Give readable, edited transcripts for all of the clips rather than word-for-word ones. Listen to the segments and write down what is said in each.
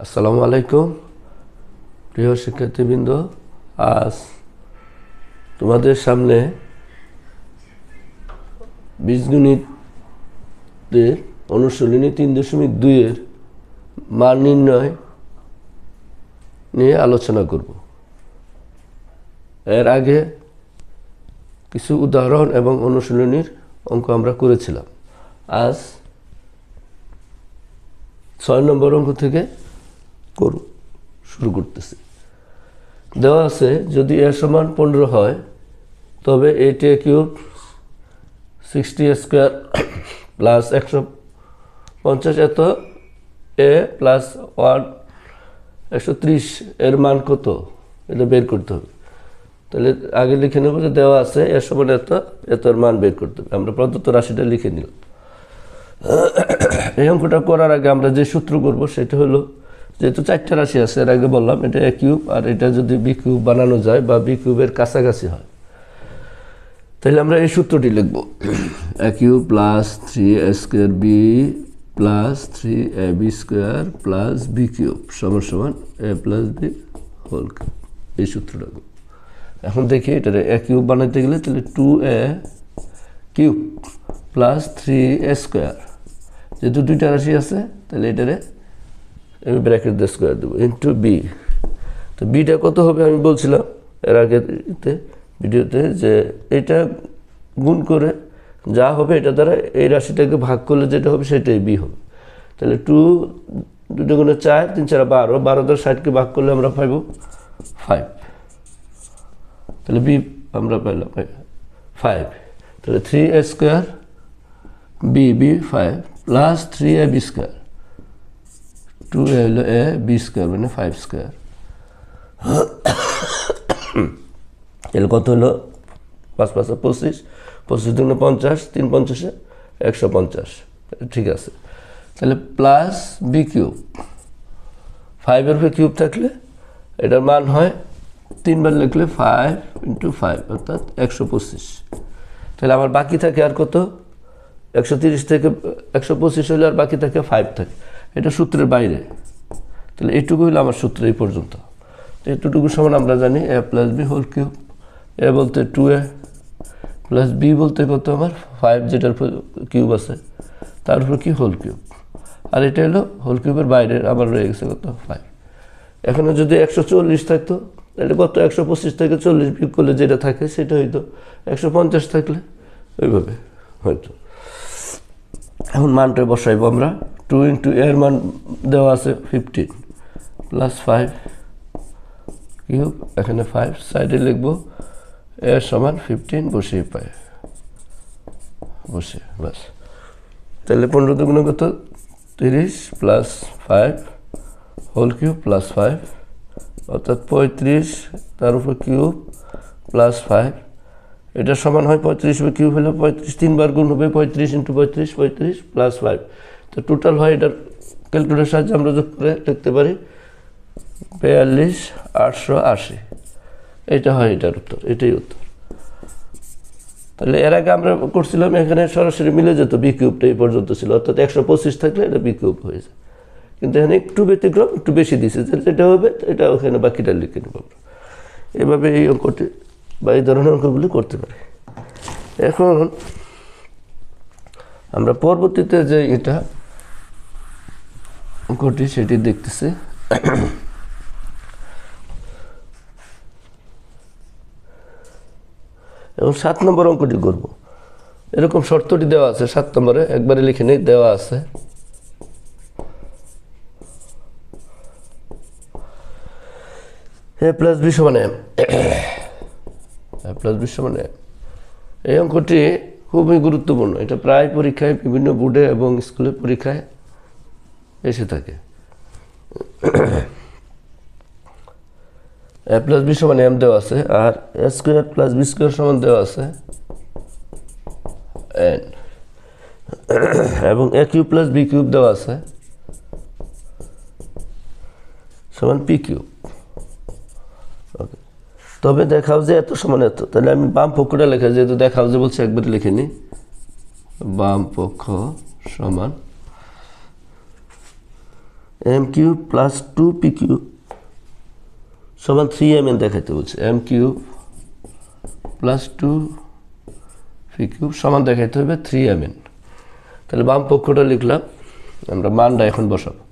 আসসালামু আলাইকুম প্রিয় শিক্ষার্থীবৃন্দ। আজ তোমাদের সামনে বীজগণিতের অনুশীলনী 3.2 এর মান নির্ণয় নিয়ে আলোচনা করব। এর আগে কিছু উদাহরণ এবং অনুশীলনীর অঙ্ক আমরা করেছিলাম। আজ 6 নম্বর অঙ্ক থেকে শুরু করতেছি। দেওয়া আছে যদি a সমান 15 হয় তবে a² 60² প্লাস 150 এত a প্লাস 130 এর মান কত, এটা বের করতে হবে। তাহলে আগে লিখে নেব যে দেওয়া আছে a সমান এতর মান বের করতে হবে। আমরা প্রদত্ত রাশিটা লিখে নিলাম। এই অঙ্কটা করার আগে আমরা যে সূত্র করব সেটা হলো, যেহেতু 4টা রাশি আছে, এর আগে বললাম এটা a³ আর এটা যদি b³ বানানো যায় বা b³ কাছাকাছি হয় তাহলে আমরা এই সূত্রটি লিখব। a³ plus 3a² b plus 3ab² plus b³ সমান সমান a plus b whole cube. এই সূত্রটা এখন দেখি এটা a³ বানাইতে গেলে তাহলে 2a³ প্লাস 3a², যেহেতু 2টা রাশি আছে তাহলে এটারে আমি ব্র্যাকেট দিয়ে স্কোয়ার দেবো ইন্টু বি। তো বিটা কত হবে আমি বলছিলাম এর আগের ভিডিওতে যে এটা গুণ করে যা হবে এটা দ্বারা এই রাশিটাকে ভাগ করলে যেটা হবে সেটাই বি হবে। তাহলে 2 গুণে 4, 3 4 12, 12 দ্বারা 60কে ভাগ করলে আমরা পাইব 5। তাহলে বি আমরা পাইলাম 5। তাহলে 3a² B 5 plus 3ab², 2a হলো a b² মানে 5²। এর কত হলো 5 5 25, 25 দুগুণে 50, 3 50 150। ঠিক আছে। তাহলে প্লাস b³ 5 এর উপরে কিউব থাকলে এটার মান হয় 3 বার লিখলে 5 × 5 অর্থাৎ 125। তাহলে আমার বাকি থাকে আর কত, 130 থেকে 125 হলে আর বাকি থাকে 5 থাকে। এটা সূত্রের বাইরে। তাহলে এইটুকু হলো আমার সূত্র এই পর্যন্ত। এতটুকু সমান আমরা জানি a plus b whole cube. a বলতে 2a প্লাস b বলতে কত আমার 5, যেটার কিউব আছে তার উপর কি হোল কিউব, আর এটা হলো হোল কিউবের বাইরে আবার রয়ে গেছে কত 5। এখানে যদি 140 থাকতো তাহলে কত 125 থেকে 40 বিয়োগ করলে যেটা থাকে সেটা হইতো 150 থাকলে ওইভাবে হয়তো। এখন মানটা বসাইব আমরা। 2 × এর মান দেওয়া আছে 15 প্লাস 5 কিউব, এখানে 5 সাইডে লিখব এর সমান 15 বসিয়ে পাই বসে বাস। তাহলে 15 দুগুণে কত 30 প্লাস 5 হোল কিউব প্লাস 5 অর্থাৎ 35 তার উপর কিউব প্লাস 5। এটা সমান হয় 35 কিউব হলে 35 3 বার গুণ হবে 35 × 35 35 প্লাস 5। তো টোটাল হয় এটার ক্যালকুলেটরের সাহায্যে আমরা যোগ করে লিখতে পারি 42880। এটা হয় এটার উত্তর, এটাই উত্তর। তাহলে এর আগে আমরা করছিলাম এখানে সরাসরি মিলে যেত b³ এই পর্যন্ত ছিল, অর্থাৎ 125 থাকলে এটা b³ হয়ে যায়। কিন্তু এখানে একটু ব্যতিক্রম, একটু বেশি দিয়েছে, যেটা হবে এটা ওখানে বাকিটা লিখে নেব আমরা। এভাবে এই অঙ্কটি বা এই ধরনের অঙ্কগুলি করতে পারি। এখন আমরা পরবর্তীতে যে এটা অঙ্কটি সেটি দেখতেছি। এবং 7 নম্বর অঙ্কটি করব। এরকম শর্তটি দেওয়া আছে 7 নম্বরে, একবারে লিখে নেই। দেওয়া আছে a প্লাস b সমান m, a প্লাস b সমান m। এই অঙ্কটি খুবই গুরুত্বপূর্ণ। এটা প্রায় পরীক্ষায়, বিভিন্ন বোর্ডে এবং স্কুলে পরীক্ষায় এসে থাকে। a প্লাস b সমান m দেওয়া আছে, আর a² প্লাস b² সমান দেওয়া আছে n, এবং a³ প্লাস b³ দেওয়া আছে সমান p³। ওকে, তবে দেখাও যে এত সমান এত। তাহলে আমি বাম পক্ষটা লেখা, যেহেতু দেখাও যে বলছে একবারে লিখে নিই। বাম পক্ষ সমান M cube plus 2p cube সমান 3mn দেখাইতে বলছে। M cube plus 2p cube সমান দেখাইতে হবে 3mn। তাহলে বাম পক্ষটা লিখলাম, আমরা মানটা এখন বসাবো।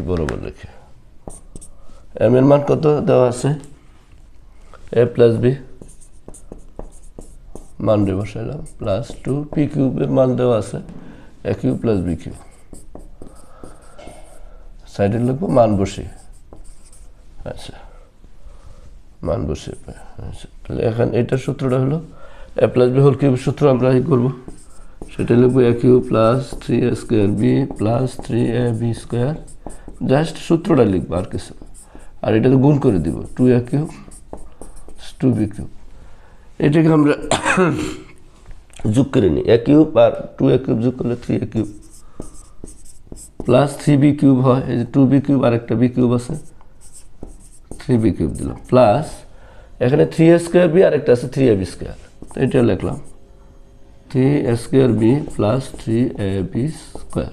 বরাবর লিখে এম এর মান কত দেওয়া আছে, এ প্লাস বি মান দিয়ে বসাইলাম, প্লাস 2p কিউবের মান দেওয়া আছে এ কিউব প্লাস বি কিউব। সাইডে লিখবো মান বসে। আচ্ছা, মান বসে। আচ্ছা, তাহলে এখন এটার সূত্রটা হলো এ প্লাস বি হোল কিউবের সূত্র আমরা এই করবো, সেটা লিখবো a cube plus 3a square b plus 3ab square. Just সূত্রটা লিখবো আর কিছু, আর এটাকে গুণ করে দিব 2a কিউব 2b কিউব। এটাকে আমরা যোগ করে নিই, এ কিউব আর 2a কিউব যোগ করলে 3a cube plus 3b cube হয়। এই যে 2b কিউব আর একটা b কিউব আছে, 3b কিউব দিলাম প্লাস এখানে 3a স্কোয়ার বি আর একটা আছে 3ab স্কোয়ার। তো এটা লিখলাম 3a square b plus 3ab square.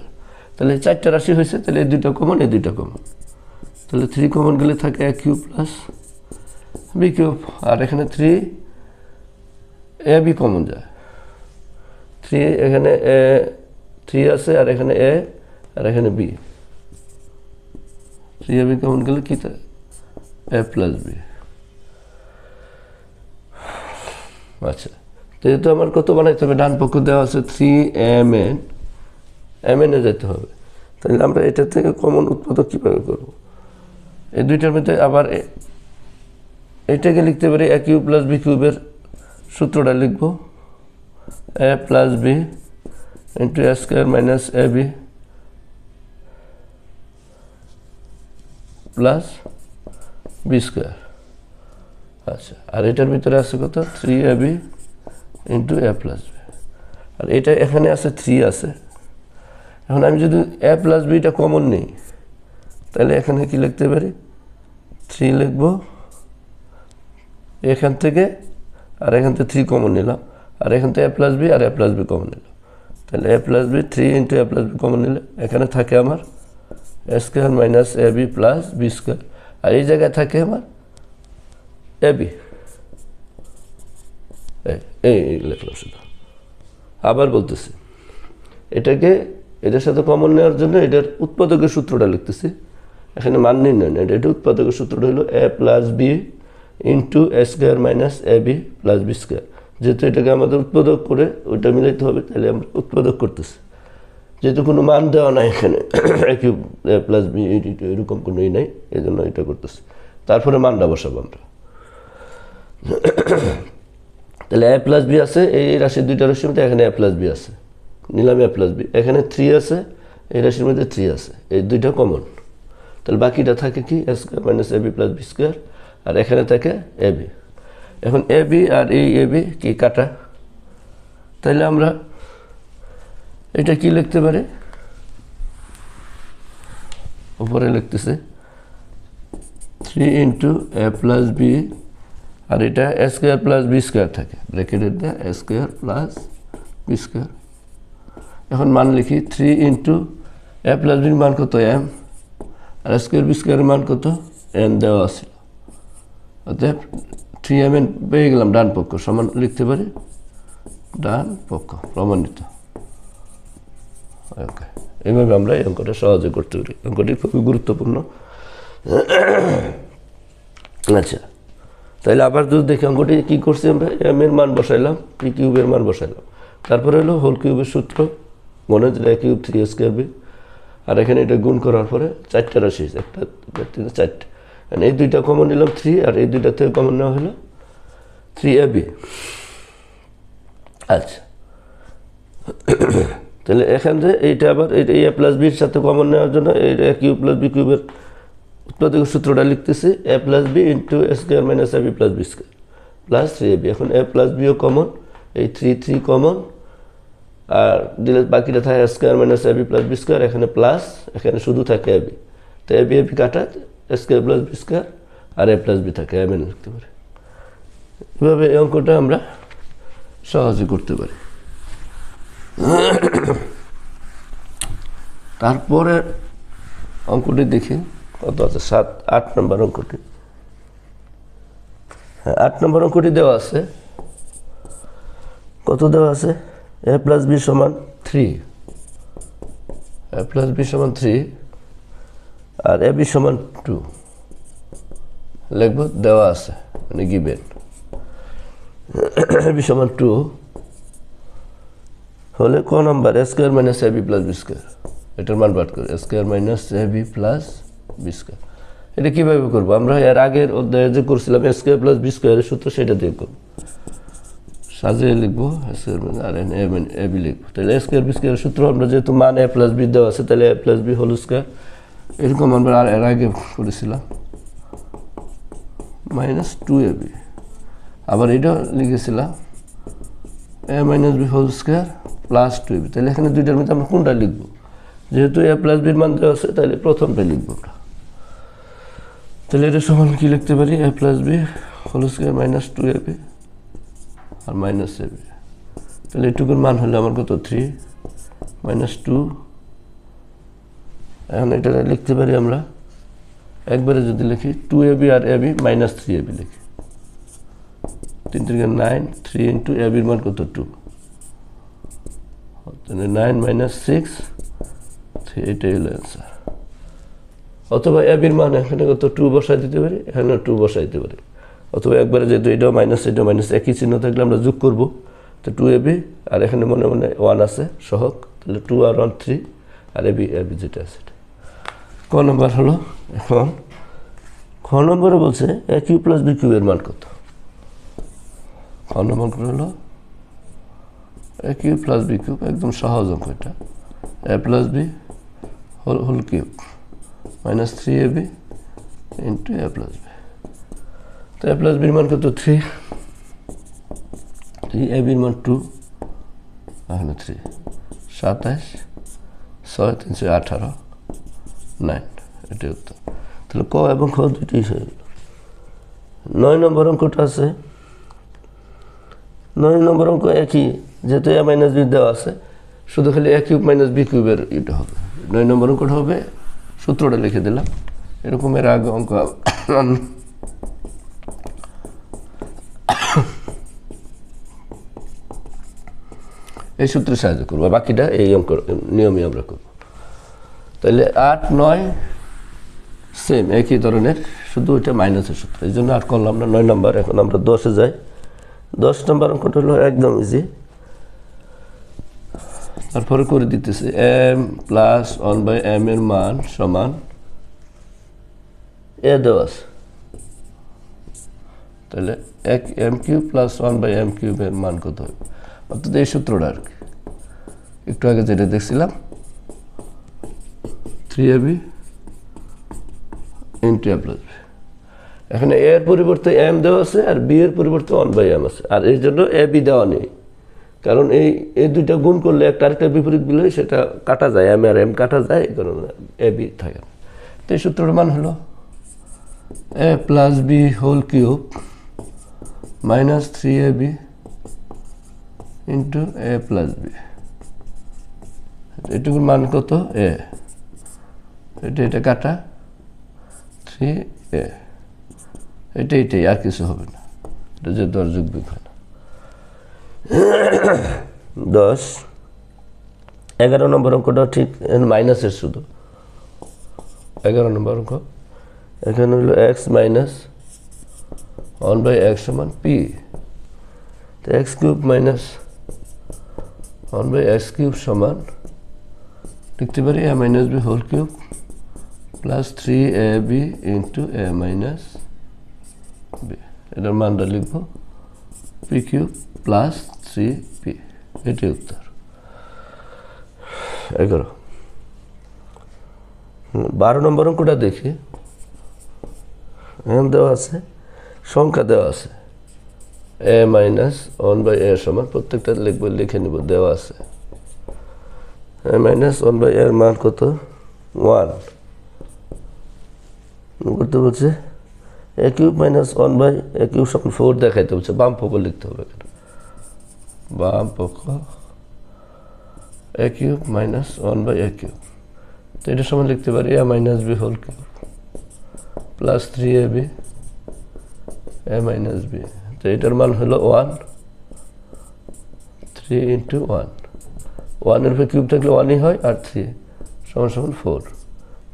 তাহলে 4টা রাশি হয়েছে, তাহলে এই দুইটা কমন, এই দুইটা কমন। তাহলে 3 কমন গেলে থাকে এ কিউব প্লাস বি কিউব, আর এখানে 3ab কমন যায়। 3 এখানে 3 আছে, আর এখানে এ আর এখানে বি। 3ab কমন গেলে কি থাকে এ প্লাস বি। আচ্ছা, যেহেতু আমার কত বানাইতে হবে, ডান পক্ষ দেওয়া আছে 3mn, mn এ যেতে হবে। তাহলে আমরা এটা থেকে কমন উৎপাদক কীভাবে করবো, এই দুইটার মধ্যে আবার এটাকে লিখতে পারি এ কিউব প্লাস বি কিউবের সূত্রটা লিখব, এ plus B into a square minus a b plus b square. আচ্ছা, আর এটার ভিতরে আছে কত 3ab into a plus b, আর এটা এখানে আছে 3 আছে। এখন আমি যদি এ প্লাস বিটা কমন নিই, তাহলে এখানে কি লিখতে পারি 3 লিখব এখান থেকে, আর এখান থেকে 3 কমন নিলাম, আর এখান থেকে এ প্লাস বি আর এ প্লাস বি কমন নিলাম। তাহলে এ plus B 3 into a plus B common নিলে এখানে থাকে আমার এ square minus a b plus b square, আর এই জায়গায় থাকে আমার এ বি। এই লিখলাম শুধু। আবার বলতেছি, এটাকে এটার সাথে কমন নেওয়ার জন্য এটার উৎপাদকের সূত্রটা লিখতেছি, এখানে মান নির্ণয় না, এটা উৎপাদকের সূত্রটা হলো a plus B into a square minus a b plus b square. যেহেতু এটাকে আমাদের উৎপাদক করে ওইটা মিলাইতে হবে, তাহলে আমরা উৎপাদক করতেছি। যেহেতু কোনো মান দেওয়া নাই এখানে, এ কিউব এ প্লাস বি এরকম কোনো ই নাই, এই জন্য এটা করতেছি। তারপরে মানটা বসাবো আমরা। তাহলে এ প্লাস বি আছে, এই রাশির দুইটা রাশির মধ্যে এখানে এ প্লাস বি আছে, নিলাম এ প্লাস বি। এখানে 3 আছে, এই রাশির মধ্যে 3 আছে, এই দুইটা কমন। তাহলে বাকিটা থাকে কি এ square minus a b plus b square, আর এখানে থাকে এ বি। এখন এ বি আর এই এ বি কি কাটা, তাহলে আমরা এটা কি লিখতে পারি, উপরে লিখতেছে 3 ইন্টু এ প্লাস বি, আর এটা এ স্কোয়ার প্লাস বি স্কোয়ার থাকে, ব্র্যাকেটের দেয় এ স্কোয়ার প্লাস বি স্কোয়ার। এখন মান লিখি 3 ইন্টু এ প্লাস বির মান কত এম, আর স্কোয়ার বি স্কোয়ারের মান কত এন দেওয়া আছে। অতএব 3mn পেয়ে গেলাম, ডান পক্ষ সমান লিখতে পারি ডান পক্ষ প্রমাণিত। ওকে, এইভাবে আমরা এই অঙ্কটা সহজে করতে পারি। অঙ্কটি খুবই গুরুত্বপূর্ণ। আচ্ছা, তাহলে আবার যদি দেখি অঙ্কটি কী করছি আমরা, এম এর মান বসাইলাম, পি কিউবের মান বসাইলাম, তারপরে হলো হোল কিউবের সূত্র মনে হচ্ছে এ কিউব 3a স্কোয়ার বি, আর এখানে এটা গুণ করার পরে 4টা রাশি, 1 2 3 4, এই দুইটা কমন নিলাম 3, আর এই দুইটা থেকে কমন নেওয়া হলো 3ab। আচ্ছা, তাহলে এখান থেকে এইটা আবার এই এ প্লাস বির সাথে কমন নেওয়ার জন্য এই এ কিউব প্লাস বি কিউবের উৎপাদকের সূত্রটা লিখতেছি, a plus B into a square minus a b plus b square plus 3ab। এখন এ প্লাস বিও কমন, এই 3 কমন, আর দিলে বাকিটা থাকে এ square minus a b plus b square, এখানে প্লাস, এখানে শুধু থাকে এ বি। তো এ বি কাটা এ স্কোয়ার প্লাস বি স্কোয়ার, আর এ প্লাস বি থাকে এম এন লিখতে পারি। এভাবে এই অঙ্কটা আমরা সহজে করতে পারি। তারপরে অঙ্কটি দেখি কত আছে, 8 নম্বর অঙ্কটি। হ্যাঁ, 8 নম্বর অঙ্কটি দেওয়া আছে, কত দেওয়া আছে, a প্লাস বি সমান 3, a প্লাস বি সমান 3 আর এ বি সমান 2 লিখব, দেওয়া আছে মানে গিভেন। এ বি সমান 2 হলে ক number, A square minus a b plus b square, এটার মান বার করে, এ square minus a b plus b square. এটা কীভাবে করবো, আমরা এর আগের অধ্যায়ে যে করছিলাম এ স্কোয়ার প্লাস বি স্কোয়ারের সূত্র, সেটা দিয়ে করবো। সাজিয়ে লিখবো এ স্কোয়ার মানে আর এ বি লিখবো। তাহলে এ স্কোয়ার বি স্কোয়ারের সূত্র আমরা যেহেতু মান এ প্লাস বি দেওয়া আছে, তাহলে এ প্লাস বি হোল স্কোয়ার, এরকম আমরা আর এর আগে করেছিলাম মাইনাস 2ab, আবার এটা লিখেছিলাম a minus B whole square plus 2ab। তাহলে এখানে দুইটার মধ্যে আমরা কোনটা লিখবো, যেহেতু এ প্লাস বির মান দেওয়া আছে তাহলে প্রথমটা লিখবো আমরা। তাহলে এটা সমান কি লিখতে পারি, a plus B whole square minus 2ab আর মাইনাস ab। তাহলে এটুকুর মান হলো আমার কত, 3 মাইনাস 2। এখন এটা লিখতে পারি আমরা একবারে যদি লিখি 2ab আর ab মাইনাস 3ab লিখি, 3 3 9, 3 ইন্টু ab-র মান কত, 2, তাহলে 9 মাইনাস 6, 3, এটাই হলো অ্যান্সার। অথবা ab-র মান এখানে কত 2 বসাই দিতে পারি, এখানেও 2 বসাই দিতে পারি, অথবা একবারে যেহেতু এটাও মাইনাস একই চিহ্ন থাকলে আমরা যোগ করব, তো 2ab আর এখানে মনে মনে 1 আছে সহগ, তাহলে 2 আর 1 3 আর ab যেটা আছে। ক নম্বর হলো। এখন খ নম্বরে বলছে এ কিউব প্লাস বি কিউবের মান কত। খ নম্বর হলো a cube plus B cube, একদম সহজ অঙ্ক এটা। A plus B whole cube minus 3ab into a plus b. তো এ প্লাস বির মান কত, 3, ab-র মান 2, এখানে 3, 27, 6, 318, 9, এটাই উত্তর। তাহলে ক এবং খ দুইটাই হয়ে গেল। 9 নম্বর অঙ্কটা আছে, 9 নম্বর অঙ্ক একই, যেহেতু এ মাইনাস বি দেওয়া আছে, শুধু খালি এ কিউব মাইনাস বি কিউবের এটা হবে। 9 নম্বর অঙ্কটা হবে, সূত্রটা লিখে দিলাম, এরকম এর আগে অঙ্ক এই সূত্রে সাহায্য করবো, বাকিটা এই অঙ্ক নিয়মই আমরা করব। তাহলে 8 9 সেম একই ধরনের, শুধু ওইটা মাইনাসের সূত্র, এই জন্য আর করলাম না 9 নম্বর। এখন আমরা 10-এ যাই। 10 নম্বর অঙ্কটা হলো একদম ইজি, তারপরে করে দিতেছি m প্লাস 1/m এর মান সমান এ দেওয়া আছে, তাহলে m কিউব প্লাস 1/m কিউবের মান কত হবে, অর্থাৎ এই সূত্রটা আর কি একটু আগে যেটা দেখছিলাম, 3ab into a plus B. এখানে এর পরিবর্তে m দেওয়া আছে আর b এর পরিবর্তে 1/m আছে, আর এই জন্য এ বি দেওয়া নেই, কারণ এই দুইটা গুণ করলে একটা আরেকটা বিপরীত দিলে সেটা কাটা যায়, m আর m কাটা যায়, এই কারণে এ বি থাকে। তো এই সূত্রটার মান হলো a plus B whole cube minus 3ab into a plus b. এটুকুর মান কত, এ, এটা কাটা 3a, এটাই আর কিছু হবে না, এটা যে 10 যোগ বিয়োগ হয় না। 10 11 নম্বর অঙ্কটা ঠিক মাইনাসের, শুধু 11 নম্বর অঙ্ক। এখানে হলো x মাইনাস 1/x সমান p, তো x cube minus 1/x cube সমান লিখতে পারি a minus B whole cube plus 3ab into a minus B. এটার মানটা লিখবো p কিউব প্লাস 3p, এটাই উত্তর। 11 12 নম্বর অঙ্কটা দেখি। এখানে দেওয়া আছে, সংখ্যা দেওয়া আছে a মাইনাস 1/a সমান, প্রত্যেকটা লিখবো, লিখে নিব, দেওয়া আছে a মাইনাস 1/a এর মান কত, 1 করতে বলছে। a cube minus 1/a cube সমান 4 দেখাইতে বলছে, বাম পক্ষ লিখতে হবে, বাম পক্ষ a cube minus 1/a cube, তো এটার সমান লিখতে পারি a minus B whole cube plus 3ab a minus B. তো এটার মান হলো 1, 3 ইন্টু 1, 1 এর উপরে কিউব থাকলে 1ই হয়, আর 3 সমান সমান 4,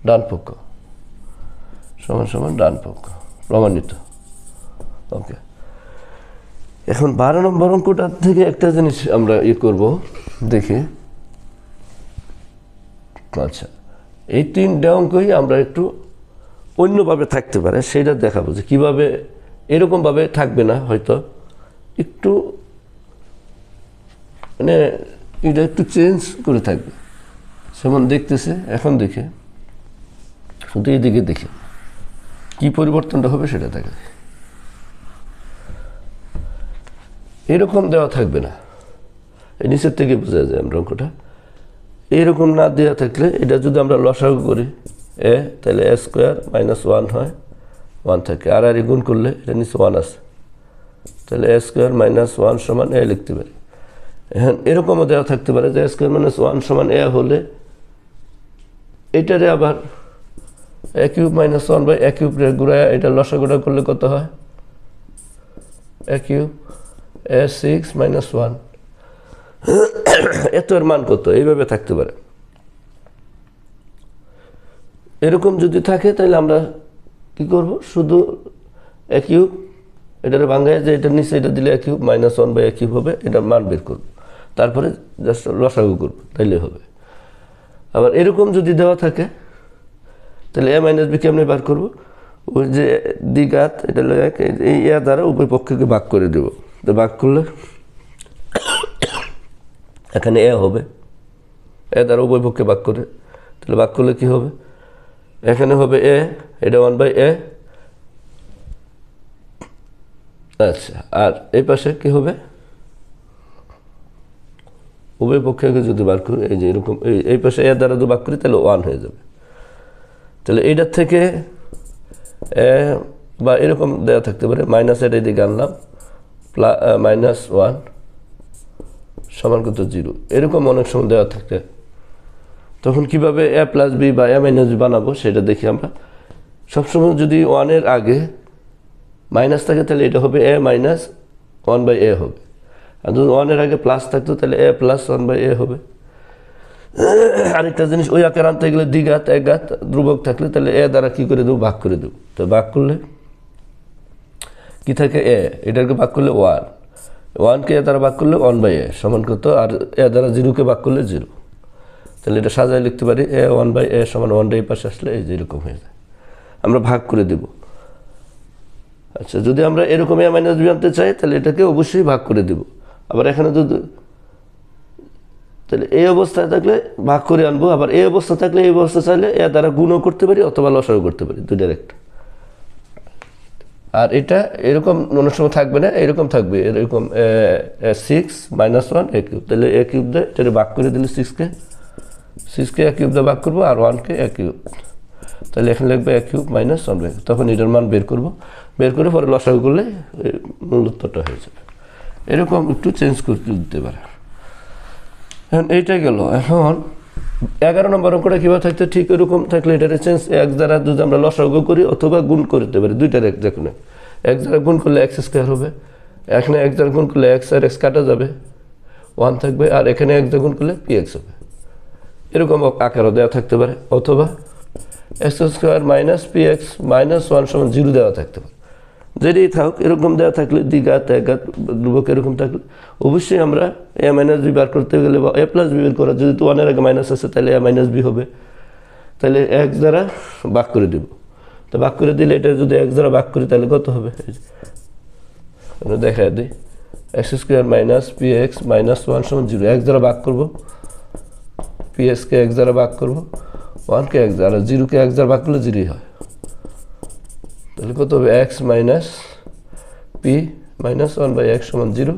ডান পক্ষ সমান সমান ডান পক্ষ, প্রমাণিত। ওকে, এখন 12 নম্বর অঙ্কটা থেকে একটা জিনিস আমরা করব, দেখি। আচ্ছা, এই 3টা অঙ্কই আমরা একটু অন্যভাবে থাকতে পারে সেটা দেখাবো, যে কীভাবে এরকমভাবে থাকবে না, হয়তো একটু মানে এটা একটু চেঞ্জ করে থাকবে। যেমন দেখতেছে, এখন দেখে শুধু এইদিকে দেখে কি পরিবর্তনটা হবে সেটা দেখা যায়। এরকম দেওয়া থাকবে না, এই নিচের থেকে বোঝা যায় আমরা অঙ্কটা। এইরকম না দেওয়া থাকলে এটা যদি আমরা লসাগু করি এ, তাহলে a স্কোয়ার মাইনাস 1 হয়, 1 থাকে, আর গুণ করলে এটা নিচে 1 আছে, তাহলে a স্কোয়ার মাইনাস 1 সমান a লিখতে পারি। এখন এরকমও দেওয়া থাকতে পারে যে a স্কোয়ার মাইনাস 1 সমান a হলে এটারে আবার a cube minus 1 by a cube রে ঘুরায় এটা লসাগুটা করলে কত হয়, a কিউব a 6 মাইনাস 1, এত এর মান কত, এইভাবে থাকতে পারে। এরকম যদি থাকে তাহলে আমরা কি করব, শুধু a কিউব এটার ভাঙায় যে এটা নিচে এটা দিলে a cube minus 1 by a cube হবে, এটার মান বের করব, তারপরে জাস্ট লসাগু করব, তাইলে হবে। আবার এরকম যদি দেওয়া থাকে তাহলে a মাইনাস বি কেমনে বার করব, ওই যে দ্বিঘাত এটা এই a দ্বারা উভয় পক্ষকে ভাগ করে দেব। তো ভাগ করলে এখানে a হবে, a দ্বারা উভয় পক্ষে ভাগ করে, তাহলে ভাগ করলে কি হবে, এখানে হবে a, এটা 1 বাই a। আচ্ছা, আর এই পাশে কি হবে, উভয় পক্ষে যদি বার করি, এই যে এরকম এই পাশে a দ্বারা যদি ভাগ করি তাহলে 1 হয়ে যাবে। তাহলে এইটার থেকে বা এরকম দেওয়া থাকতে পারে, মাইনাস এটা এদিকে আনলাম, মাইনাস 1 সমান কত 0, এরকম অনেক সময় দেওয়া থাকে। তখন কিভাবে a প্লাস বি বা a মাইনাস বি বানাবো সেটা দেখি আমরা। সবসময় যদি 1 এর আগে মাইনাস থাকে তাহলে এটা হবে a মাইনাস 1 বাই a হবে, আর যদি 1 এর আগে প্লাস থাকতো তাহলে a প্লাস 1 বাই a হবে। আরেকটা জিনিস, ওই আকার আনতে গেলে দ্বিঘাত একঘাত ধ্রুবক থাকলে তাহলে a দ্বারা কি করে দেবো, ভাগ করে দেবো। তো ভাগ করলে কি থাকে, a, এটাকে ভাগ করলে 1, 1কে a দ্বারা ভাগ করলে 1 বাই a সমান কত, আর a দ্বারা 0কে ভাগ করলে 0। তাহলে এটা সাজায় লিখতে পারি a 1 বাই a সমান 1 এই পাশে আসলে এই যে এরকম হয়ে যায়, আমরা ভাগ করে দেব। আচ্ছা, যদি আমরা এরকম a মাইনাস বি আনতে চাই তাহলে এটাকে অবশ্যই ভাগ করে দেব। আবার এখানে যদি তাহলে এই অবস্থায় থাকলে ভাগ করে আনবো, আবার এই অবস্থা থাকলে এই অবস্থা চাইলে এ দ্বারা গুণও করতে পারি অথবা লসাগু করতে পারি, দুইটার একটা। আর এটা এরকম অনেক সময় থাকবে না, এরকম থাকবে, এরকম 6 মাইনাস 1 a কিউব, তাহলে a কিউব দিয়ে এটা ভাগ করে দিলে 6কে a কিউব দিয়ে ভাগ করবো, আর 1কে a কিউব, তাহলে এখানে লিখবে a কিউব মাইনাস 1 বাই, তখন এটার মান বের করবো, বের করে পরে লসাগু করলে মূল উত্তরটা হয়ে যাবে। এরকম একটু চেঞ্জ করতে দিতে পারে। এখন এইটা গেল। এখন 11 নম্বর অঙ্কটা কীভাবে থাকতে, ঠিক এরকম থাকলে এটার চেঞ্জ এক দ্বারা যদি আমরা লসাগু করি অথবা গুণ করতে পারি, দুইটার এক, যেখানে এক দ্বারা গুণ করলে x স্কোয়ার হবে, এখানে এক দ্বারা গুণ করলে x আর x কাটা যাবে, 1 থাকবে, আর এখানে এক দ্বারা গুণ করলে px হবে। এরকম আকারও দেওয়া থাকতে পারে, অথবা x square minus px minus 1 সমান 0 দেওয়া থাকতে পারে। যেটাই থাকুক, এরকম দেওয়া থাকলে দ্বিঘাত একঘাত ধ্রুবক এরকম থাকলে অবশ্যই আমরা a মাইনাস বি বার করতে গেলে বা a প্লাস বি বের করা, যদি তো 1 এর আগে মাইনাস আছে তাহলে a মাইনাস বি হবে, তাহলে x দ্বারা ভাগ করে দেব। তো ভাগ করে দিলে এটা যদি x দ্বারা ভাগ করি তাহলে কত হবে, দেখা দিই, x square minus px minus 1 সমান 0, x দ্বারা ভাগ করবো, px কে x দ্বারা ভাগ করবো, 1কে x দ্বারা, 0কে x দ্বারা ভাগ করলে 0ই হয়, তাহলে কত হবে x minus P minus 1 by x সমান 0।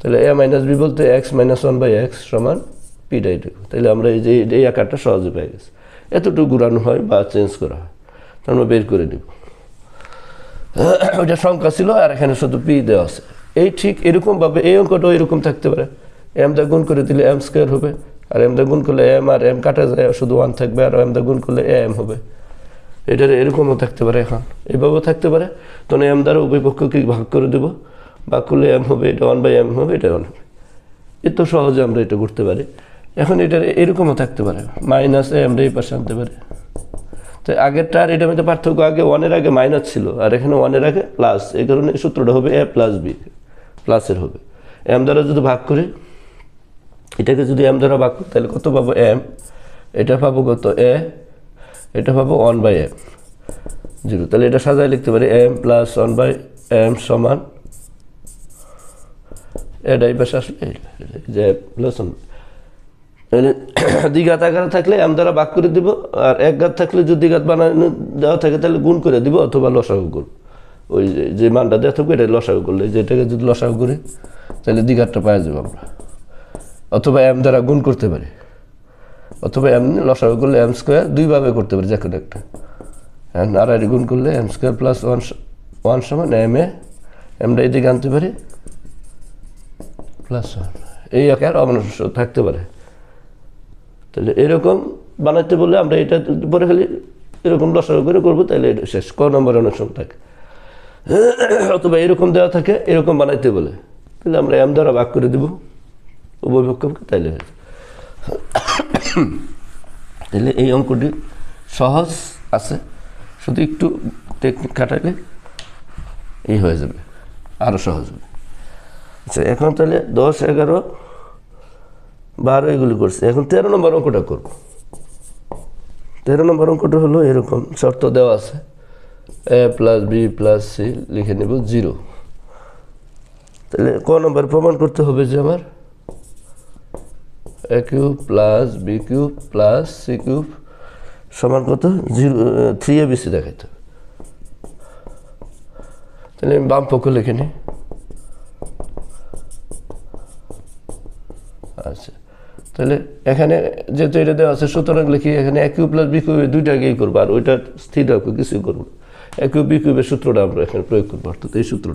তাহলে a মাইনাস বি বলতে x মাইনাস 1 বাই x সমান পি ডাইটুকু। তাহলে আমরা এই যে এই আকারটা সহজে পেয়ে গেছি। এতটুকু ঘুরানো হয় বা চেঞ্জ করা হয়, আমরা বের করে নিব। ওইটা সংখ্যা ছিল, আর এখানে শুধু পি দেওয়া আছে। এই ঠিক এরকমভাবে এই অঙ্কটাও এরকম থাকতে পারে, m দা গুণ করে দিলে m স্কোয়ার হবে, আর এম দ্বারা গুণ করলে এম আর এম কাটা যায়, শুধু 1 থাকবে, আর এম দ্বারা গুণ করলে এম হবে। এটার এরকমও থাকতে পারে, এখন এইভাবেও থাকতে পারে। তখন এম দ্বারা উভয় পক্ষকে ভাগ করে দেবো, ভাগ করলে এম হবে, এটা 1/m হবে, এটা 1 হবে। এত সহজে আমরা এটা করতে পারি। এখন এটার এরকমও থাকতে পারে, মাইনাস এম এই পাশে আনতে পারে। তো আগেরটা আর এটার মধ্যে পার্থক্য, আগে 1-এর আগে মাইনাস ছিল, আর এখানে 1-এর আগে প্লাস। এই কারণে সূত্রটা হবে a প্লাস বি, প্লাসের হবে। এম দ্বারা যদি ভাগ করি, এটাকে যদি এম দ্বারা ভাগ করি, তাহলে কত পাবো এম, এটা পাবো কত এ, এটা পাবো 1/m 0। তাহলে এটা সাজায় লিখতে পারি এম প্লাস 1/m সমান, এটা এই পাশে আসলে যে প্লাস 1। দ্বিঘাত আকারে থাকলে এম দ্বারা ভাগ করে দিব, আর এক ঘাত থাকলে যদি দ্বিঘাত বানানো দেওয়া থাকে তাহলে গুণ করে দিব, অথবা লসাগু করব। ওই যে মানটা দেওয়া থাকবে এটা লসাগু করলে, যেটাকে যদি লসাগু করি তাহলে দ্বিঘাতটা পাওয়া যাবে আমরা। অথবা এম দ্বারা গুণ করতে পারি, অথবা এম লসাগু করলে এম স্কোয়ার, দুইভাবে করতে পারি যে কোনো একটা। আর গুণ করলে এম স্কোয়ার প্লাস 1 সমান এম এ, এমটা এদিকে আনতে পারি প্লাস 1, এই আকার অবনশ্য থাকতে পারে। তাহলে এরকম বানাইতে বললে আমরা এটা পরে খালি এরকম লসাগু করে করবো, তাহলে এটা শেষ। ক নম্বর অনেক সময় থাকে। অথবা এরকম দেওয়া থাকে, এরকম বানাইতে বলে, তাহলে আমরা এম দ্বারা ভাগ করে দেবো উভয় পক্ষকে, তাইলে তাহলে এই অঙ্কটি সহজ আছে, শুধু একটু টেকনিক খাটাইলে এই হয়ে যাবে, আরও সহজ হবে। আচ্ছা, এখন তাহলে 10, 11, 12 এগুলি করছি। এখন 13 নম্বর অঙ্কটা করব। 13 নম্বর অঙ্কটা হলো এরকম, শর্ত দেওয়া আছে a plus B plus C, লিখে নেব 0। তাহলে ক নম্বর প্রমাণ করতে হবে যে আমার a cube plus B cube plus C cube সমান কত 0, 3abc দেখাইতে হবে। তাহলে আমি বাম পক্ষ লিখে নিই। আচ্ছা, তাহলে এখানে যেহেতু এটা দেওয়া আছে, সুতরাং লিখি এখানে a cube plus B cube দুইটাকেই করবো, আর ওইটা স্থির রাখবো, কিছুই করবো। a কিউব বি কিউবের সূত্রটা আমরা এখানে প্রয়োগ করবো, অর্থাৎ এই সূত্র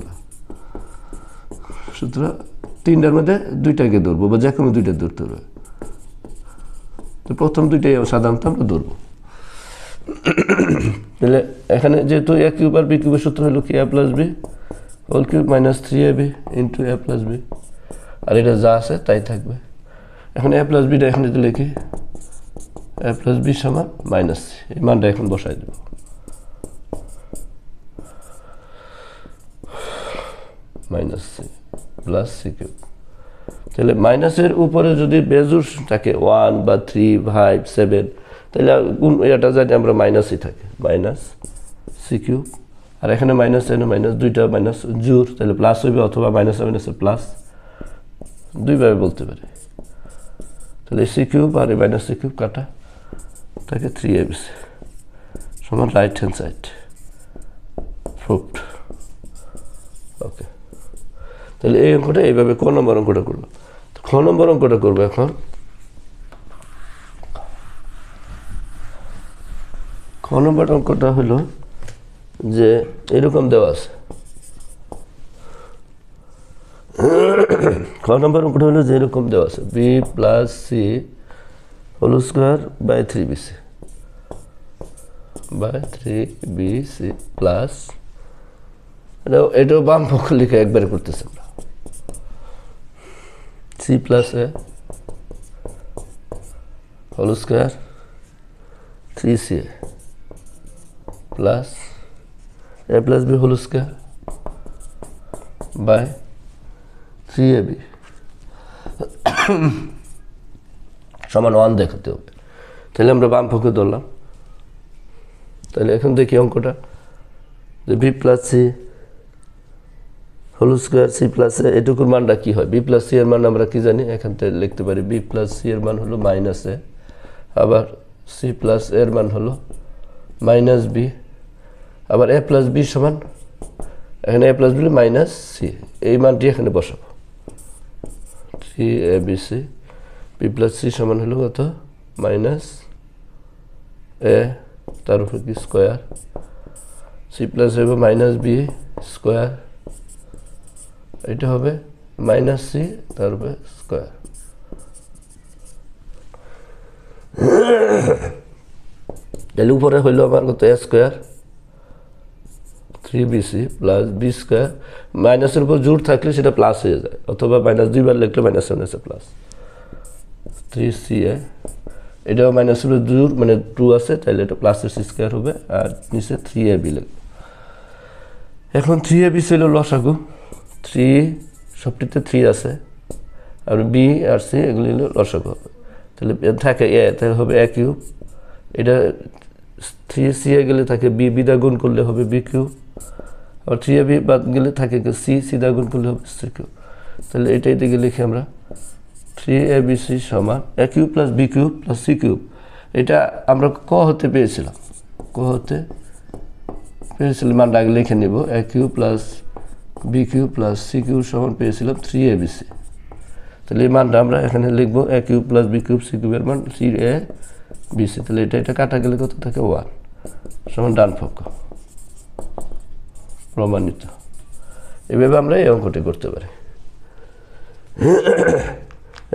3টার মধ্যে 2টাকে ধরবো, বা যে কোনো 2টা ধরতে হবে। তো প্রথম 2টাই সাধারণত আমরা ধরবো। তাহলে এখানে যেহেতু a কিউব আর বি কিউবের সূত্র হলো কি a plus B whole cube minus 3ab into a plus b, আর এটা যা আছে তাই থাকবে। এখন a প্লাস বিটা এখানে যদি লিখি a প্লাস বি সমান মাইনাস সি, এই মানটা এখন বসাই দেব। Minus c plus C cube. তাহলে মাইনাসের উপরে যদি বেজুর থাকে 1 বা 3, 5, 7, তাহলে এটা জানি আমরা মাইনাসই থাকে, মাইনাস সি কিউব। আর এখানে মাইনাস, এখানে মাইনাস, দুইটা মাইনাস জোর, তাহলে প্লাস হইবে, অথবা মাইনাস মাইনাসে প্লাস, দুইভাবে বলতে পারি। তাহলে সি কিউব আর এই মাইনাস সি কিউব কাটা থাকে 3abc সমান রাইট হ্যান্ড সাইড প্রুভড। ওকে, তাহলে এই অঙ্কটা এইভাবে ক নম্বর অঙ্কটা করবো। খ নম্বর অঙ্কটা করবো এখন। খ নম্বর অঙ্কটা হলো যে এরকম দেওয়া আছে। খ নম্বর অঙ্কটা হলো যে এরকম দেওয়া আছে, B plus C whole square by 3bc plus, এটাও বাম পক্ষ লিখে একবারে করতেছে আমরা, C plus A whole square 3ca plus a plus B whole square by 3ab সমান 1 দেখাতে হবে। তাহলে আমরা বাম পক্ষে ধরলাম। তাহলে এখন দেখি অঙ্কটা, যে b plus C whole square c plus a, এটুকুর মানটা কী হয়? বি প্লাস সি এর মান আমরা কি জানি, এখান থেকে লিখতে পারি বি প্লাস সি এর মান হলো মাইনাস এ, আবার সি প্লাস এর মান হলো মাইনাস বি, আবার এ প্লাস বি সমান, এখানে এ প্লাস বি মাইনাস সি, এই মানটি এখানে বসাবো 3abc, বি প্লাস সি সমান হলো কত মাইনাস এ, তার উপর কি স্কোয়ার, সি প্লাস হবে মাইনাস বি স্কোয়ার, এটা হবে মাইনাস সি তার উপরে স্কোয়ার। তাহলে উপরে হইলো আমার কত a square 3bc plus b square, মাইনাসের উপর জোর থাকলে সেটা প্লাস হয়ে যায়, অথবা মাইনাস দুইবার লিখলে মাইনাস মাইনাসে প্লাস 3ca, এটাও মাইনাসের উপর জোর মানে 2 আছে, তাহলে এটা প্লাসের সি স্কোয়ার হবে, আর নিচে 3ab লিখবে। এখন 3ab ছিল লসাগু, 3 সবটিতে 3 আছে, আর বি আর সি এগুলি হলো লসাগু হবে, তাহলে থাকে এ, তাহলে হবে এ কিউব, এটা 3c গেলে থাকে বি, বি দা গুণ করলে হবে বি কিউব, আবার 3ab বাদ গেলে থাকে সি, সি দা গুণ করলে হবে সি কিউব। তাহলে এটাই দিকে লিখি আমরা 3abc সমান a cube plus B cube plus C cube. এটা আমরা ক হতে পেয়েছিলাম, ক হতে পেয়েছিলাম, মানটা আগে লিখে নিব, a cube plus B cube plus C cube সমান পেয়েছিলাম 3abc। তাহলে এই মানটা আমরা এখানে লিখবো a cube plus B cube c কিউবের মান 3abc। তাহলে এটা কাটা গেলে কত থাকে 1 সমান ডান পক্ষ, প্রমাণিত। এভাবে আমরা এই অঙ্কটি করতে পারি।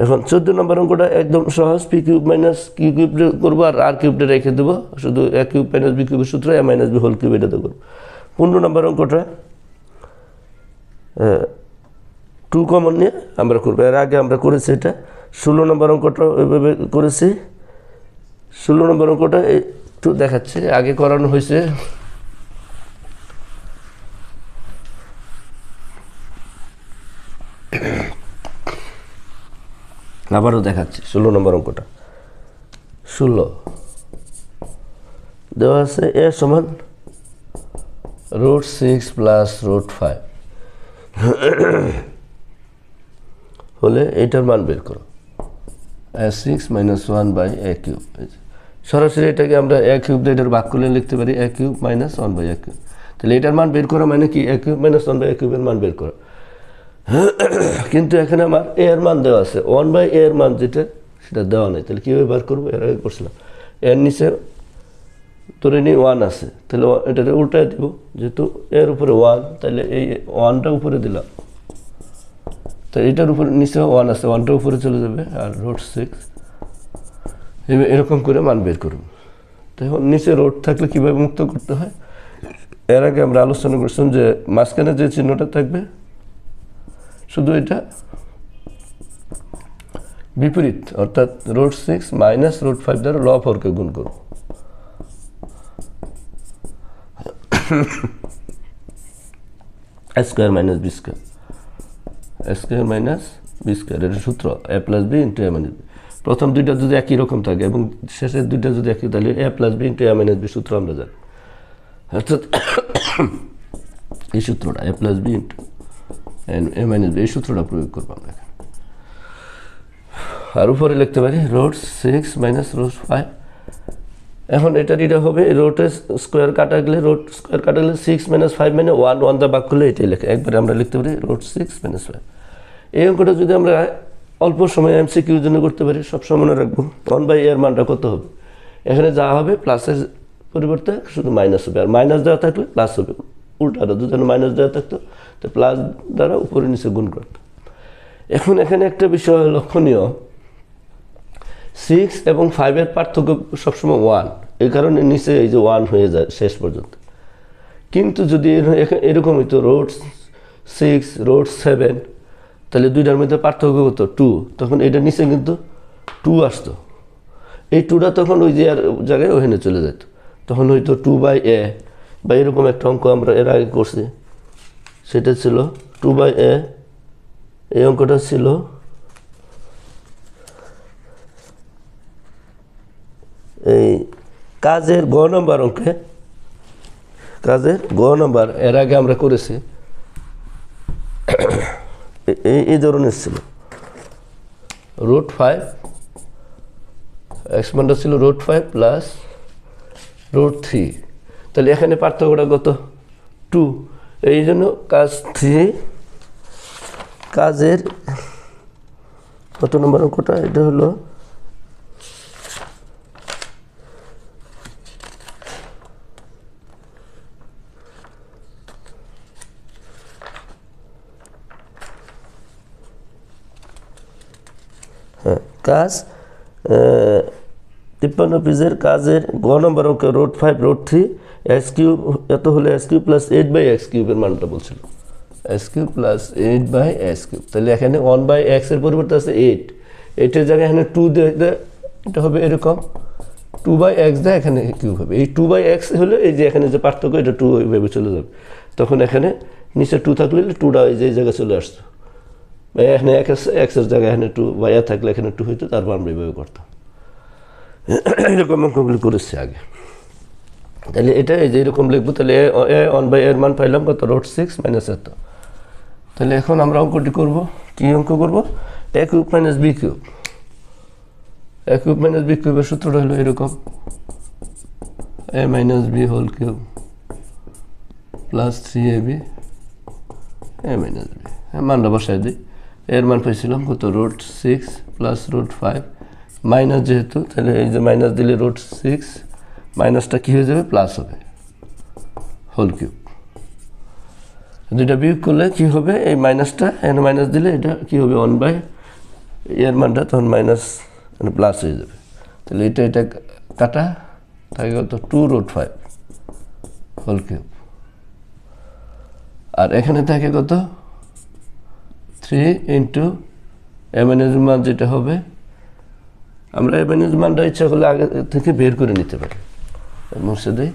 এখন 14 নম্বর অঙ্কটা একদম সহজ, P cube minus Q cube করবো, আর কিউবটা রেখে দেবো, শুধু এ কিউব মাইনাস বি কিউবের সূত্র এ মাইনাস বি হোল কিউব এটাতে করবো। 15 নম্বর অঙ্কটা 2 কমন নিয়ে আমরা করবো, এর আগে আমরা করেছি এটা। 16 নম্বর অঙ্কটা ওইভাবে করেছি। 16 নম্বর অঙ্কটা একটু দেখাচ্ছি, আগে করানো হয়েছে। আবারও দেখাচ্ছি 16 নম্বর অঙ্কটা। 16 দেওয়া আছে এ সমান √6 প্লাস √5 হলে এইটার মান বের করো, a6 মাইনাস 1/a3। সরাসরি এটাকে আমরা a3 দিয়ে এটার ভাগ করলে লিখতে পারি a3 মাইনাস 1/a3। তাহলে এটার মান বের করা মানে কি a3 মাইনাস 1/a3 এর মান বের করা। কিন্তু এখানে আমার এ এর মান দেওয়া আছে, 1/a এর মান যেটা সেটা দেওয়া নেই, তাহলে কীভাবে বার করবো? এর আগে করছিলাম, এর নিচে ধরে নিই 1 আছে, তাহলে এটাকে উল্টায় দিব, যেহেতু এর উপরে 1, তাহলে এই 1টা উপরে দিলাম, তো এটার উপরে নিচে 1 আছে, 1টা উপরে চলে যাবে, আর √6 এরকম করে মান বের করব। তো এখন নিচে রোড থাকলে কীভাবে মুক্ত করতে হয় এর আগে আমরা আলোচনা করছিলাম, যে মাঝখানে যে চিহ্নটা থাকবে শুধু এটা বিপরীত, অর্থাৎ √6 মাইনাস √5 দ্বারা log4 কে গুণ করব। a square minus B square, a square minus B square, এটা সূত্র a plus B into a minus B. প্রথম দুইটা যদি একই রকম থাকে এবং শেষের দুইটা যদি একই, তাহলে a plus B into a minus B সূত্র আমরা জানি, অর্থাৎ এই সূত্রটা a plus B into a minus B, এই সূত্রটা প্রয়োগ করবো আমরা এখানে। আর উপরে লিখতে পারি √6 মাইনাস √5। এখন এটা হবে রোটের স্কোয়ার কাটা গেলে, স্কোয়ার কাটা গেলে 6 মাইনাস 5 মানে 1 দা ভাগ করলে এটাই লেখে, একবারে আমরা লিখতে পারি √6 মাইনাস 5। এই অঙ্কটা যদি আমরা অল্প সময় এমসিকিউর জন্য করতে পারি, সবসময় মনে রাখবো 1/a এর মানটা কত হবে। এখানে যা হবে প্লাসের পরিবর্তে শুধু মাইনাস হবে, আর মাইনাস দেওয়া থাকলে প্লাস হবে, উল্টাটা দুজনে মাইনাস দেওয়া থাকতো তো প্লাস দ্বারা উপরে নিচে গুণ করতো। এখন এখানে একটা বিষয় লক্ষণীয়, 6 এবং 5 এর পার্থক্য সবসময় 1, এই কারণে নিচে এই যে 1 হয়ে যায় শেষ পর্যন্ত। কিন্তু যদি এরকম হইতো √6 √7, তাহলে দুইটার মধ্যে পার্থক্য হতো 2, তখন এটা নিচে কিন্তু 2 আসতো, এই 2টা তখন ওই যে জায়গায় ওখানে চলে যেত, তখন হয়তো 2/a, বা এরকম একটা অঙ্ক আমরা এর আগে করছি, সেটা ছিল 2/a। এই অঙ্কটা ছিল এই কাজের গ নম্বর অঙ্কে, কাজের গ নম্বর এর আগে আমরা করেছি, এই ধরনের ছিল √5, এক্স মানটা ছিল √5 প্লাস √3, তাহলে এখানে পার্থক্যটা কত 2, এই জন্য কাজ 3, কাজের কত নম্বর অঙ্কটা, এটা হলো কাজ 53 পেজের কাজের গ নম্বর অঙ্কে রুট 5 রুট 3 এক্স কিউব এত হলে এক্স কিউব প্লাস 8/x কিউবের মানটা বলছিল, x cube plus 8/x cube. তাহলে এখানে 1/x এর পরিবর্তে আছে 8, 8-এর জায়গায় এখানে 2 দিয়ে এটা হবে এরকম 2/x দেয়, এখানে কিউব হবে। এই 2/x হলে এই যে এখানে যে পার্থক্য এটা 2 ওইভাবে চলে যাবে, তখন এখানে নিচে 2 থাকলে 2টা এই যে জায়গায় চলে আসতো, এখানে এক্সের জায়গায় এখানে 2 বা থাকলে এখানে 2 হইতো, তারপর আমরা এইভাবে করতাম। এরকম অঙ্কগুলি করেছি আগে। তাহলে এটা এই যে এরকম লিখবো, তাহলে 1/a এর মান পাইলাম কত, রুট 6 মাইনাস এত। তাহলে এখন আমরা অঙ্কটি করব, কি অঙ্ক করব, a cube minus B cube. a cube minus B কিউবের সূত্রটা হলো এরকম, a minus B whole cube plus 3ab a minus B. মানটা বসাই দিই, এর মান পেয়েছিলাম কত, রুট 6 প্লাস রুট 5 মাইনাস যেহেতু, তাহলে এই যে মাইনাস দিলে রুট 6 মাইনাসটা কী হয়ে যাবে, প্লাস হবে হোল কিউব। দুইটা বিয়োগ করলে কী হবে, এই মাইনাসটা এখানে মাইনাস দিলে এটা কী হবে, 1/, এর মানটা তখন মাইনাস প্লাস হয়ে যাবে। তাহলে এটা কাটা থাকে কত, 2 রুট 5 হোল কিউব। আর এখানে থাকে কত, 3 ইন্টু a মাইনাস মান যেটা হবে, আমরা a মাইনাস মানটা ইচ্ছা করলে আগে থেকে বের করে নিতে পারি, মুছে দিই,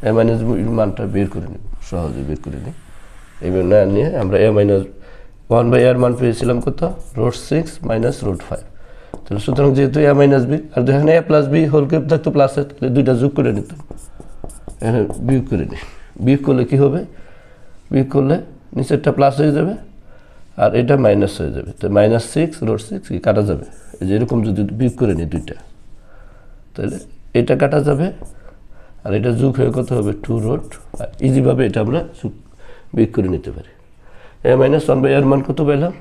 a মাইনাস মানটা বের করে নিব, সহজে বের করে নিই। এইবার না নিয়ে আমরা a মাইনাস 1/a এর মান পেয়েছিলাম কত, রুট 6 মাইনাস রুট 5। তাহলে সুতরাং যেহেতু a মাইনাস বি, আর এখানে a plus B whole cube থাকতো প্লাসে, তাহলে দুইটা যোগ করে নিতাম, এখানে বিয়োগ করে নিই। বিয়োগ করলে কী হবে, বিয়োগ করলে নিচেরটা প্লাস হয়ে যাবে আর এটা মাইনাস হয়ে যাবে, তো মাইনাস 6 রুট 6 কি কাটা যাবে, এই যে এরকম যদি বিয়োগ করে নিই দুইটা, তাহলে এটা কাটা যাবে আর এটা যোগ হয়ে কত হবে, 2 রুট। ইজিভাবে এটা আমরা বিয়োগ করে নিতে পারি। a মাইনাস 1/a এর মান কত পেলাম,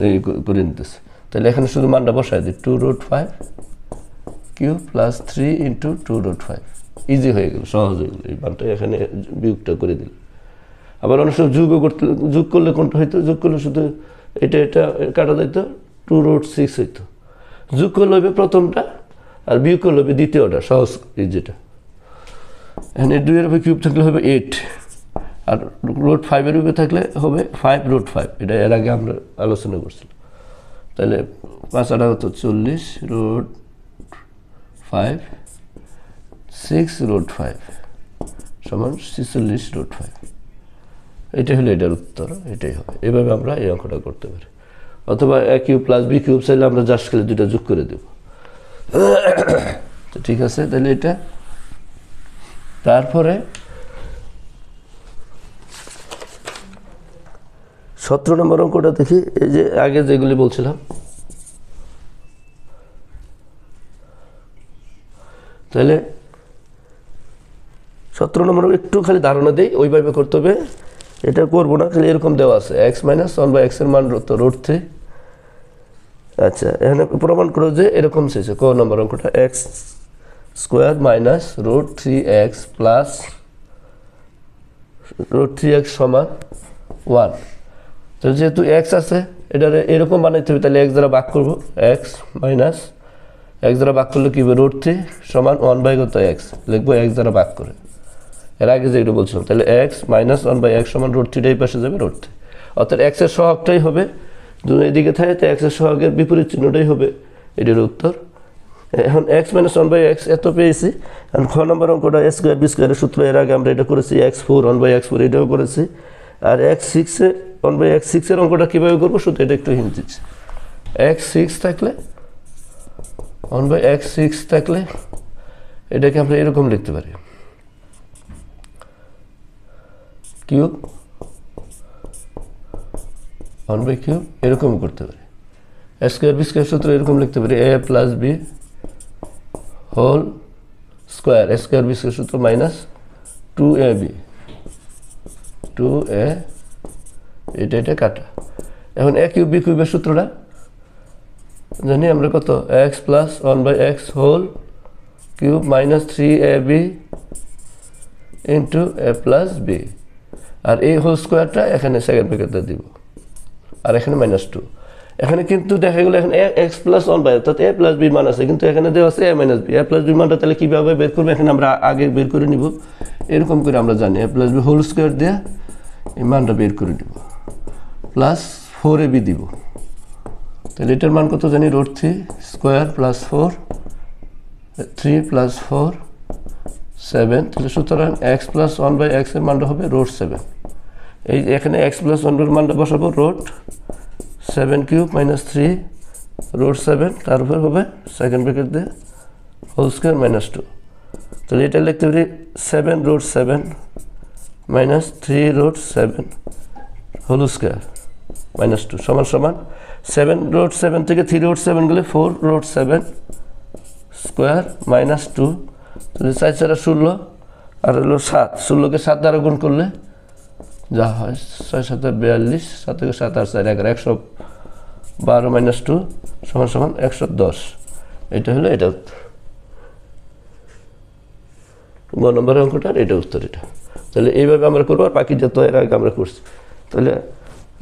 এই করে নিতেছে। তাহলে এখানে শুধু মানটা বসাই দিই, 2 root 5 cube plus 3 into 2 root 5। Easy হয়ে গেল, সহজ হয়ে গেল, এই মানটা এখানে বিয়োগটা করে দিল। আবার অনেক সময় যোগ করলে কোনটা হইতো, যোগ করলে শুধু এটা কাটা যেত, 2 রুট 6 হইতো। যোগ করলে হবে প্রথমটা আর বিয়োগ করলে হবে দ্বিতীয়টা, সহজ এই যেটা। এখানে 2 এর উপরে কিউব থাকলে হবে 8, আর রুট 5 এর উপরে থাকলে হবে 5 রুট 5। এটা এর আগে আমরা আলোচনা করছিলাম। তাহলে 5 আটা হতো 40 রুট 5 6 রুট 5 সমান 46 রুট 5। এটাই হলো এটার উত্তর, এটাই হবে। এভাবে আমরা এই অঙ্কটা করতে পারি। অথবা a cube plus B cube চাইলে আমরা জাস্ট খেলে দুইটা যোগ করে দেব। তো ঠিক আছে, তাহলে এটা তারপরে 17 নম্বর অঙ্কটা দেখি। এই যে আগে যেগুলি বলছিলাম, তাহলে 17 নম্বর একটু খালি ধারণা দেই, ওইভাবে করতে হবে, এটা করবো না, খালি এরকম দেওয়া আছে x মাইনাস 1/x এর মান রুট 3। আচ্ছা, এখানে প্রমাণ করো যে এরকম চেয়েছে ক নম্বর অঙ্কটা, x square minus root 3x প্লাস রুট 3x সমান 1। তো যেহেতু x আছে, এটা এরকম বানাইতে হবে, তাহলে x দ্বারা ভাগ করবো, x মাইনাস x দ্বারা ভাগ করলে কি হবে, রুট 3 সমান 1/x লিখবো x দ্বারা ভাগ করে। এর আগে যেটা বলছিলাম, তাহলে x মাইনাস 1/x সমান রুট 3, এই পাশে যাবে রুট 3। অর্থাৎ x এর সহগটাই হবে, দুই দিকে থাকে, তো x এর সহগের বিপরীত চিহ্নটাই হবে এটার উত্তর। এখন x মাইনাস 1/x এত পেয়েছি। এখন খ নম্বর অঙ্কটা a স্কোয়ার বি স্কোয়ারের সূত্র, এর আগে আমরা এটা করেছি, x4 1/x4 এটাও করেছি। আর x6 1/x6 এর অঙ্কটা কীভাবে করবো, শুধু এটা একটু হিন্ট দিচ্ছি। x6 থাকলে 1/x6 থাকলে এটাকে আমরা এরকম লিখতে পারি, কিউব 1/কিউব, এরকম করতে পারি। a স্কোয়ার বি স্কোয়ার সূত্র এরকম লিখতে পারি, a plus B whole square, a square B square সূত্র মাইনাস 2ab 2a, এটা কাটা। এখন a কিউব বি কিউবের সূত্রটা জানি আমরা কত, x plus 1/x whole cube minus 3ab into a plus b, আর এই হোল স্কোয়ারটা এখানে সেকেন্ড ব্র্যাকেটে দিব, আর এখানে -2। এখানে কিন্তু দেখা গেলো এখানে এক্স প্লাস 1 বাই অর্থাৎ এ প্লাস বি মান আছে, কিন্তু এখানে দেওয়া আছে এ মাইনাস বি। এ প্লাস বি মানটা তাহলে কীভাবে বের করবো, এখানে আমরা আগে বের করে নিব। এরকম করে আমরা জানি এ প্লাস বি হোল স্কোয়ার দিয়ে এই মানটা বের করে নিব, প্লাস 4ab দিব। তাহলে এটার মান কত জানি, √3 স্কোয়ার প্লাস 4 3 প্লাস 4 7। তাহলে সুতরাং এক্স প্লাস 1 বাই এক্স এর মানটা হবে √7। এই এখানে এক্স প্লাস 1 এর মানটা বসাবো √7³ মাইনাস 3 √7, তারপর হবে সেকেন্ড ব্র্যাকেট দিয়ে হোল স্কোয়ার মাইনাস 2। তাহলে এটা লিখতে পারি 7√7 মাইনাস 3√7 হোল স্কোয়ার মাইনাস 2 সমান সমান 7√7 থেকে 3√7 গেলে 4√7 স্কোয়ার মাইনাস 2। তাহলে 4 4 16 আর হলো 7, 16কে 7 দ্বারা গুণ করলে যা হয় 6 7 42, 7 থেকে 7 8 4 11, 112 মাইনাস 2 সমান সমান 110। এটা হলো এটা গ নম্বরের অঙ্কটার এটা উত্তর। এটা তাহলে এইভাবে আমরা করবো, আর বাকি যত এর আগে আমরা করছি। তাহলে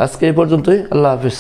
আজকে এই পর্যন্তই, আল্লাহ হাফিজ।